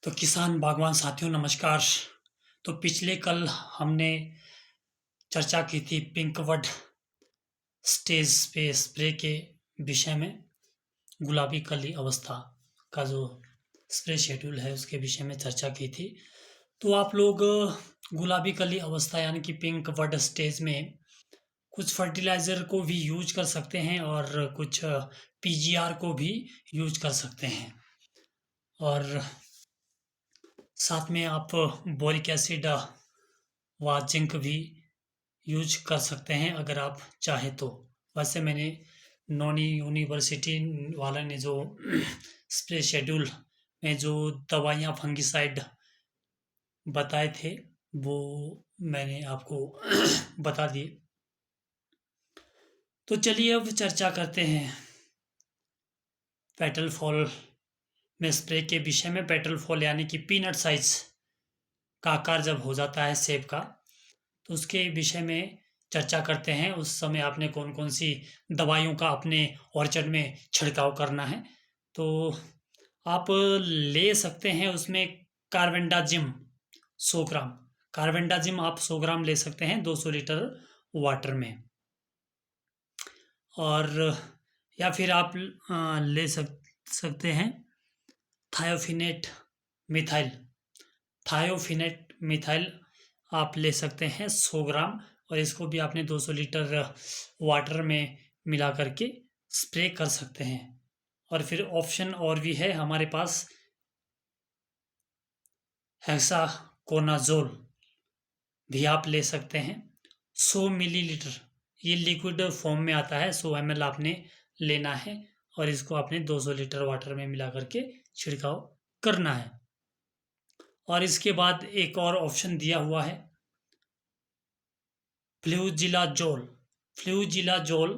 तो किसान बागवान साथियों नमस्कार। तो पिछले कल हमने चर्चा की थी पिंकवड स्टेज पे स्प्रे के विषय में, गुलाबी कली अवस्था का जो स्प्रे शेड्यूल है उसके विषय में चर्चा की थी। तो आप लोग गुलाबी कली अवस्था यानी कि पिंकवड स्टेज में कुछ फर्टिलाइज़र को भी यूज कर सकते हैं और कुछ पीजीआर को भी यूज कर सकते हैं, और साथ में आप बोरिक एसिड व जिंक भी यूज कर सकते हैं अगर आप चाहें तो। वैसे मैंने नॉनी यूनिवर्सिटी वाला ने जो स्प्रे शेड्यूल में जो दवाइयाँ फंगिसाइड बताए थे वो मैंने आपको बता दिए। तो चलिए अब चर्चा करते हैं पेटल फॉल में स्प्रे के विषय में। पेटल फॉल यानी कि पीनट साइज का आकार जब हो जाता है सेब का, तो उसके विषय में चर्चा करते हैं। उस समय आपने कौन कौन सी दवाइयों का अपने ऑर्चर्ड में छिड़काव करना है। तो आप ले सकते हैं उसमें कार्बेंडाजिम 100 ग्राम। कार्बेंडाजिम आप 100 ग्राम ले सकते हैं 200 लीटर वाटर में। और या फिर आप ले सकते हैं थायोफिनेट मिथाइल। थायोफिनेट मिथाइल आप ले सकते हैं 100 ग्राम, और इसको भी आपने 200 लीटर वाटर में मिला करके स्प्रे कर सकते हैं। और फिर ऑप्शन और भी है हमारे पास, हेक्साकोनाजोल भी आप ले सकते हैं 100 मिलीलीटर। ये लिक्विड फॉर्म में आता है, 100 ml आपने लेना है और इसको आपने 200 लीटर वाटर में मिला करके छिड़काव करना है। और इसके बाद एक और ऑप्शन दिया हुआ है फ्लूजिलाजोल। फ्लूजिलाजोल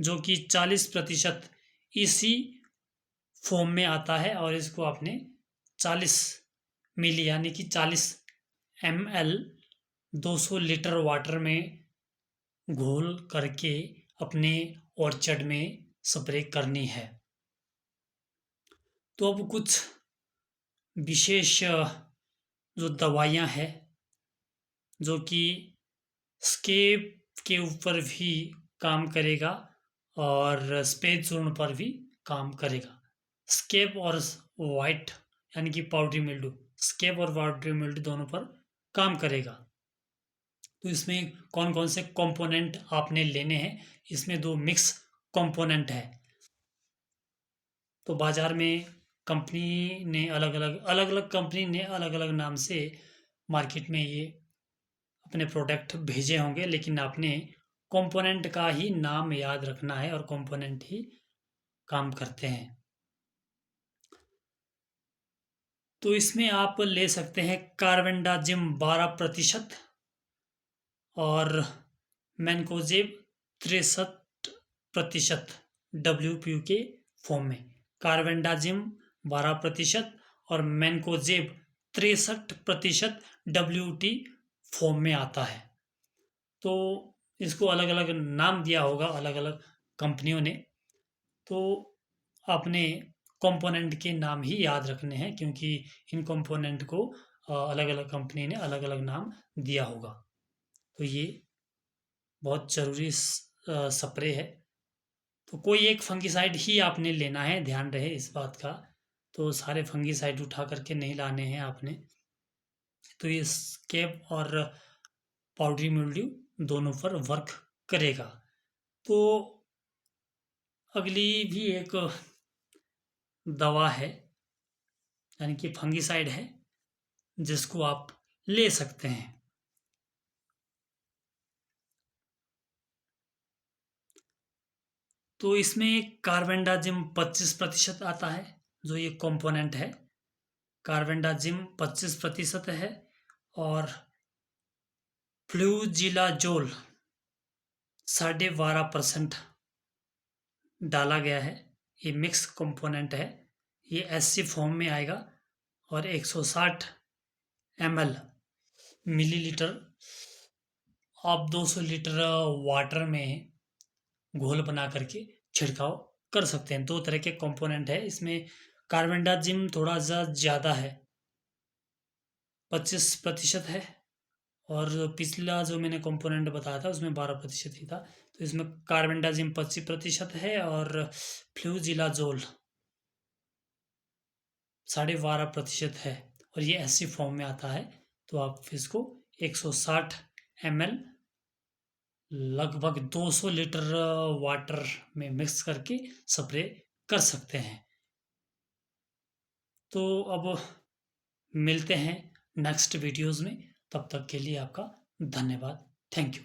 जो कि 40% इसी फॉर्म में आता है, और इसको आपने 40 मिली यानी कि 40 ml 200 लीटर वाटर में घोल करके अपने ऑर्चर्ड में स्प्रे करनी है। तो अब कुछ विशेष जो दवाइयाँ हैं जो कि स्केब के ऊपर भी काम करेगा और सफ़ेद चूर्ण पर भी काम करेगा। स्केब और वाइट यानी कि पाउडरी मिल्ड्यू, स्केब और पाउडरी मिल्ड्यू दोनों पर काम करेगा। तो इसमें कौन कौन से कंपोनेंट आपने लेने हैं, इसमें 2 मिक्स कंपोनेंट है। तो बाज़ार में कंपनी ने अलग अलग कंपनी ने अलग अलग नाम से मार्केट में ये अपने प्रोडक्ट भेजे होंगे, लेकिन आपने कंपोनेंट का ही नाम याद रखना है और कंपोनेंट ही काम करते हैं। तो इसमें आप ले सकते हैं कार्बेंडाजिम 12% और मैनकोजेब 63% WPU के फॉर्म में। कार्बेंडाजिम 12% और मैनकोजेब 63% WT फॉर्म में आता है। तो इसको अलग अलग नाम दिया होगा अलग अलग कंपनियों ने, तो आपने कंपोनेंट के नाम ही याद रखने हैं क्योंकि इन कंपोनेंट को अलग अलग कंपनी ने अलग अलग नाम दिया होगा। तो ये बहुत ज़रूरी स्प्रे है। तो कोई एक फंगिसाइड ही आपने लेना है, ध्यान रहे इस बात का। तो सारे फंगिसाइड उठा करके नहीं लाने हैं आपने। तो ये स्केब और पाउडरी मिल्ड्यू दोनों पर वर्क करेगा। तो अगली भी एक दवा है यानी कि फंगिसाइड है जिसको आप ले सकते हैं। तो इसमें कार्बेंडाजिम 25% आता है, जो ये कंपोनेंट है। कार्बेंडाजिम 25% है और फ्लूजिलाजोल 12.5% डाला गया है। ये मिक्स कंपोनेंट है, ये एससी फॉर्म में आएगा और 160 ml मिलीलीटर आप 200 लीटर वाटर में घोल बना करके छिड़काव कर सकते हैं। 2 तरह के कंपोनेंट है इसमें। कार्बेंडाजिम थोड़ा सा ज़्यादा है 25% है और पिछला जो मैंने कंपोनेंट बताया था उसमें 12% ही था। तो इसमें कार्बेंडाजिम 25% है और फ्लूजिलाजोल 12.5% है और ये ऐसी फॉर्म में आता है। तो आप इसको 160 ml लगभग 200 लीटर वाटर में मिक्स करके स्प्रे कर सकते हैं। तो अब मिलते हैं नेक्स्ट वीडियोस में, तब तक के लिए आपका धन्यवाद। Thank you.